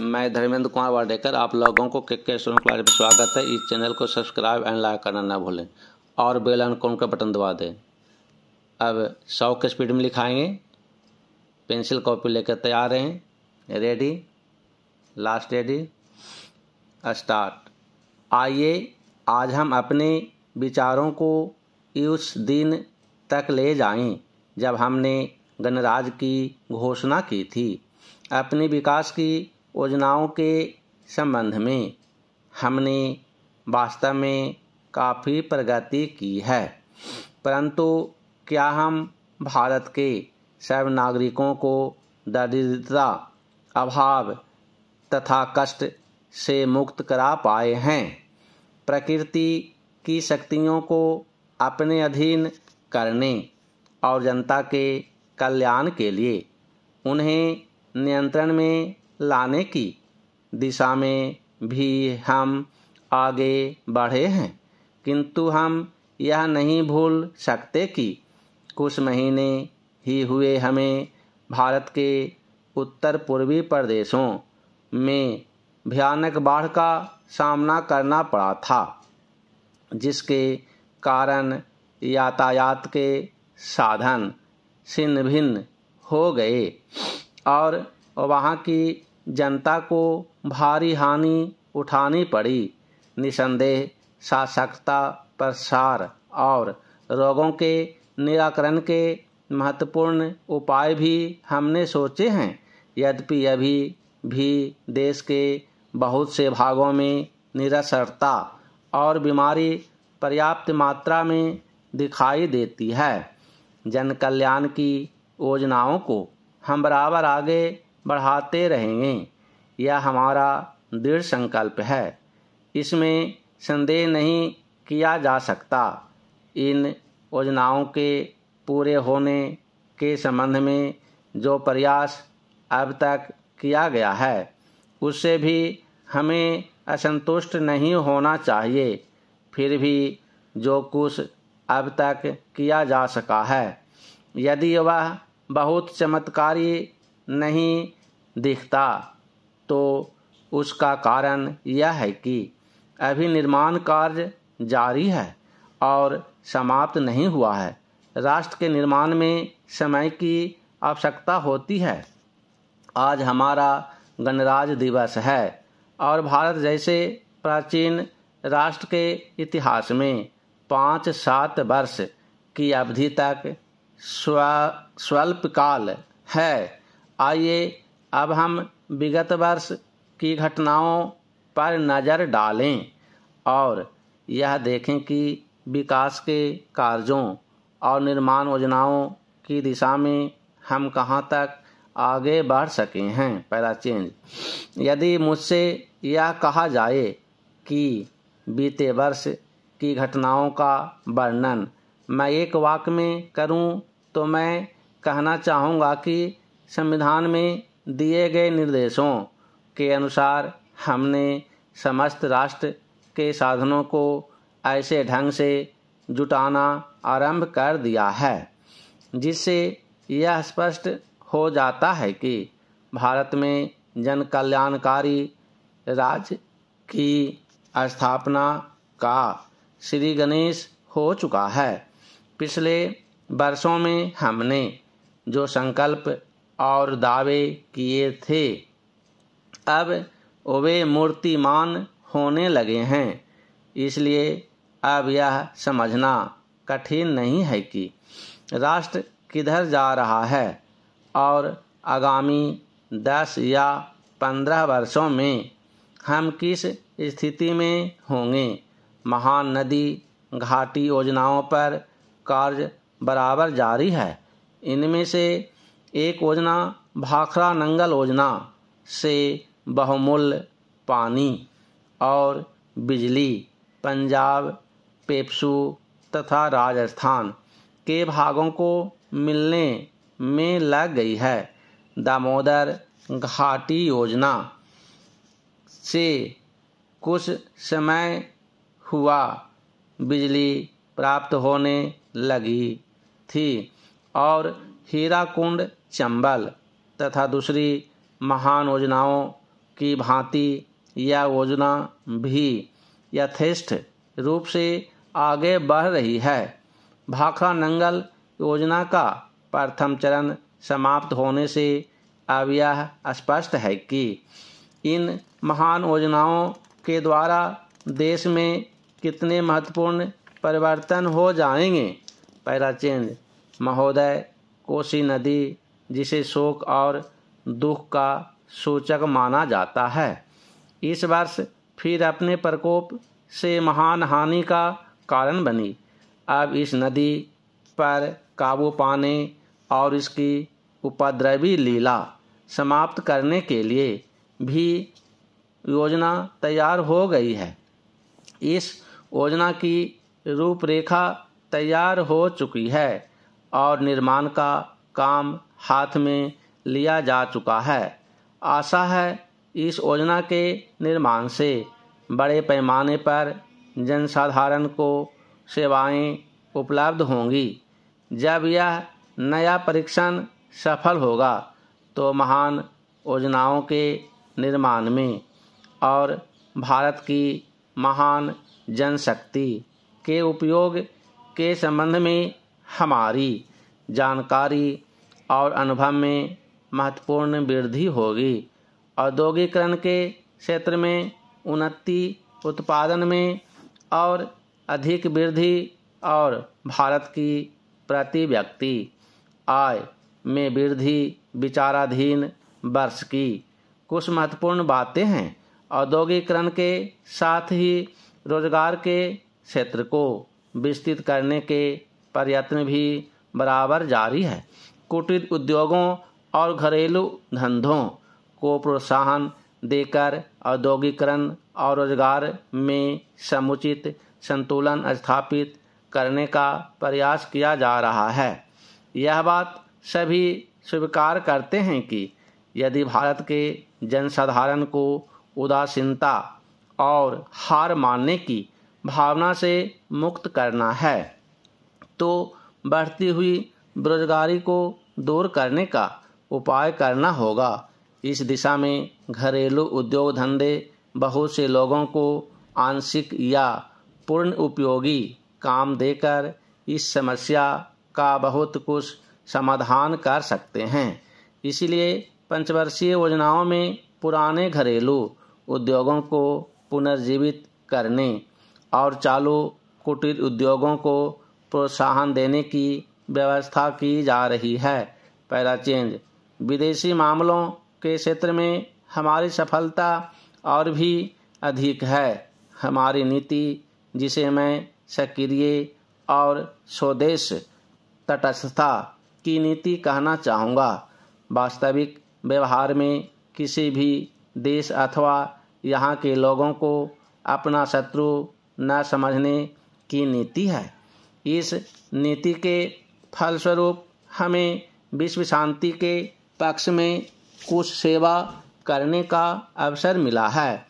मैं धर्मेंद्र कुमार वाडेकर आप लोगों को के स्टूडेंट क्लास में स्वागत है। इस चैनल को सब्सक्राइब एंड लाइक करना ना भूलें और बेल आइकन का बटन दबा दें। अब 100 के स्पीड में लिखाएंगे। पेंसिल कॉपी लेकर तैयार हैं। Ready, last ready, start. आइए आज हम अपने विचारों को उस दिन तक ले जाएं जब हमने गणराज्य की घोषणा की थी। अपने विकास की योजनाओं के संबंध में हमने वास्तव में काफ़ी प्रगति की है, परंतु क्या हम भारत के सब नागरिकों को दरिद्रता, अभाव तथा कष्ट से मुक्त करा पाए हैं? प्रकृति की शक्तियों को अपने अधीन करने और जनता के कल्याण के लिए उन्हें नियंत्रण में लाने की दिशा में भी हम आगे बढ़े हैं, किंतु हम यह नहीं भूल सकते कि कुछ महीने ही हुए हमें भारत के उत्तर पूर्वी प्रदेशों में भयानक बाढ़ का सामना करना पड़ा था, जिसके कारण यातायात के साधन छिन्न भिन्न हो गए और वहाँ की जनता को भारी हानि उठानी पड़ी। निसंदेह सशक्तता, प्रसार और रोगों के निराकरण के महत्वपूर्ण उपाय भी हमने सोचे हैं। यद्यपि अभी भी देश के बहुत से भागों में निरक्षरता और बीमारी पर्याप्त मात्रा में दिखाई देती है। जन कल्याण की योजनाओं को हम बराबर आगे बढ़ाते रहेंगे, यह हमारा दृढ़ संकल्प है। इसमें संदेह नहीं किया जा सकता। इन योजनाओं के पूरे होने के संबंध में जो प्रयास अब तक किया गया है, उससे भी हमें असंतुष्ट नहीं होना चाहिए। फिर भी जो कुछ अब तक किया जा सका है, यदि वह बहुत चमत्कारी नहीं दिखता, तो उसका कारण यह है कि अभी निर्माण कार्य जारी है और समाप्त नहीं हुआ है। राष्ट्र के निर्माण में समय की आवश्यकता होती है। आज हमारा गणराज्य दिवस है और भारत जैसे प्राचीन राष्ट्र के इतिहास में 5-7 वर्ष की अवधि तक स्वल्पकाल है। आइए अब हम विगत वर्ष की घटनाओं पर नज़र डालें और यह देखें कि विकास के कार्यों और निर्माण योजनाओं की दिशा में हम कहां तक आगे बढ़ सके हैं। पहला चेंज। यदि मुझसे यह कहा जाए कि बीते वर्ष की घटनाओं का वर्णन मैं एक वाक्य में करूं, तो मैं कहना चाहूँगा कि संविधान में दिए गए निर्देशों के अनुसार हमने समस्त राष्ट्र के साधनों को ऐसे ढंग से जुटाना आरंभ कर दिया है, जिससे यह स्पष्ट हो जाता है कि भारत में जन कल्याणकारी राज्य की स्थापना का श्री गणेश हो चुका है। पिछले वर्षों में हमने जो संकल्प और दावे किए थे, अब वे मूर्तिमान होने लगे हैं। इसलिए अब यह समझना कठिन नहीं है कि राष्ट्र किधर जा रहा है और आगामी 10 या 15 वर्षों में हम किस स्थिति में होंगे। महान नदी घाटी योजनाओं पर कार्य बराबर जारी है। इनमें से एक योजना भाखड़ा नंगल योजना से बहुमूल्य पानी और बिजली पंजाब, पेप्सू तथा राजस्थान के भागों को मिलने में लग गई है। दामोदर घाटी योजना से कुछ समय हुआ बिजली प्राप्त होने लगी थी और हीराकुंड, चंबल तथा दूसरी महान योजनाओं की भांति यह योजना भी यथेष्ट रूप से आगे बढ़ रही है। भाखड़ा नंगल योजना का प्रथम चरण समाप्त होने से अब यह स्पष्ट है कि इन महान योजनाओं के द्वारा देश में कितने महत्वपूर्ण परिवर्तन हो जाएंगे। पहला चेंज महोदय, कोसी नदी जिसे शोक और दुख का सूचक माना जाता है, इस वर्ष फिर अपने प्रकोप से महान हानि का कारण बनी। अब इस नदी पर काबू पाने और इसकी उपद्रवी लीला समाप्त करने के लिए भी योजना तैयार हो गई है। इस योजना की रूपरेखा तैयार हो चुकी है और निर्माण का काम हाथ में लिया जा चुका है। आशा है इस योजना के निर्माण से बड़े पैमाने पर जनसाधारण को सेवाएं उपलब्ध होंगी। जब यह नया परीक्षण सफल होगा तो महान योजनाओं के निर्माण में और भारत की महान जनशक्ति के उपयोग के संबंध में हमारी जानकारी और अनुभव में महत्वपूर्ण वृद्धि होगी। औद्योगिकरण के क्षेत्र में उन्नति, उत्पादन में और अधिक वृद्धि और भारत की प्रति व्यक्ति आय में वृद्धि विचाराधीन वर्ष की कुछ महत्वपूर्ण बातें हैं। औद्योगिकरण के साथ ही रोजगार के क्षेत्र को विस्तृत करने के प्रयत्न भी बराबर जारी है। कुटीर उद्योगों और घरेलू धंधों को प्रोत्साहन देकर औद्योगिकरण और रोजगार में समुचित संतुलन स्थापित करने का प्रयास किया जा रहा है। यह बात सभी स्वीकार करते हैं कि यदि भारत के जनसाधारण को उदासीनता और हार मानने की भावना से मुक्त करना है तो बढ़ती हुई बेरोजगारी को दूर करने का उपाय करना होगा। इस दिशा में घरेलू उद्योग धंधे बहुत से लोगों को आंशिक या पूर्ण उपयोगी काम देकर इस समस्या का बहुत कुछ समाधान कर सकते हैं। इसलिए पंचवर्षीय योजनाओं में पुराने घरेलू उद्योगों को पुनर्जीवित करने और चालू कुटीर उद्योगों को प्रोत्साहन देने की व्यवस्था की जा रही है। पहला चेंज विदेशी मामलों के क्षेत्र में हमारी सफलता और भी अधिक है। हमारी नीति, जिसे मैं सक्रिय और स्वदेश तटस्थता की नीति कहना चाहूँगा, वास्तविक व्यवहार में किसी भी देश अथवा यहाँ के लोगों को अपना शत्रु न समझने की नीति है। इस नीति के फलस्वरूप हमें विश्व शांति के पक्ष में कुछ सेवा करने का अवसर मिला है।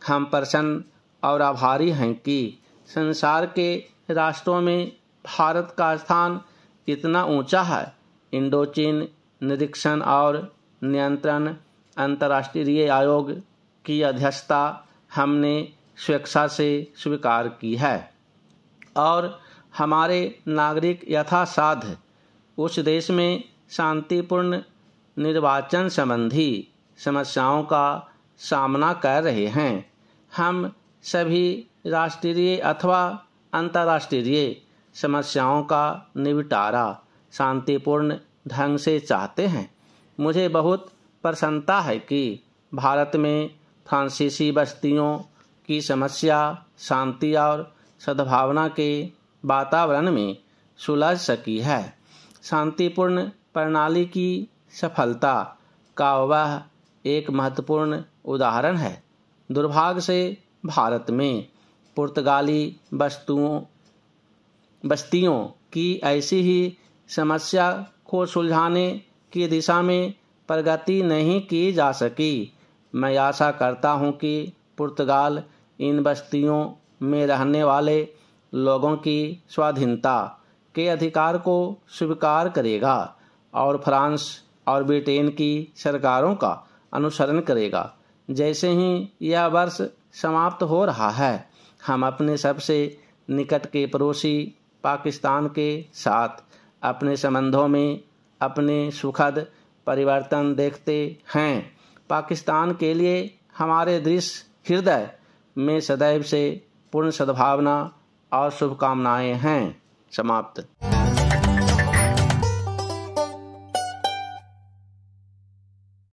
हम प्रसन्न और आभारी हैं कि संसार के राष्ट्रों में भारत का स्थान इतना ऊंचा है। इंडोचीन निरीक्षण और नियंत्रण अंतर्राष्ट्रीय आयोग की अध्यक्षता हमने स्वेच्छा से स्वीकार की है और हमारे नागरिक यथासाध्य उस देश में शांतिपूर्ण निर्वाचन संबंधी समस्याओं का सामना कर रहे हैं। हम सभी राष्ट्रीय अथवा अंतर्राष्ट्रीय समस्याओं का निपटारा शांतिपूर्ण ढंग से चाहते हैं। मुझे बहुत प्रसन्नता है कि भारत में फ्रांसीसी बस्तियों की समस्या शांति और सद्भावना के वातावरण में सुलझ सकी है। शांतिपूर्ण प्रणाली की सफलता का वह एक महत्वपूर्ण उदाहरण है। दुर्भाग्य से भारत में पुर्तगाली बस्तियों की ऐसी ही समस्या को सुलझाने की दिशा में प्रगति नहीं की जा सकी। मैं आशा करता हूं कि पुर्तगाल इन बस्तियों में रहने वाले लोगों की स्वाधीनता के अधिकार को स्वीकार करेगा और फ्रांस और ब्रिटेन की सरकारों का अनुसरण करेगा। जैसे ही यह वर्ष समाप्त हो रहा है, हम अपने सबसे निकट के पड़ोसी पाकिस्तान के साथ अपने संबंधों में अपने सुखद परिवर्तन देखते हैं। पाकिस्तान के लिए हमारे दृढ़ हृदय में सदैव से पूर्ण सद्भावना और शुभकामनाएं हैं। समाप्त।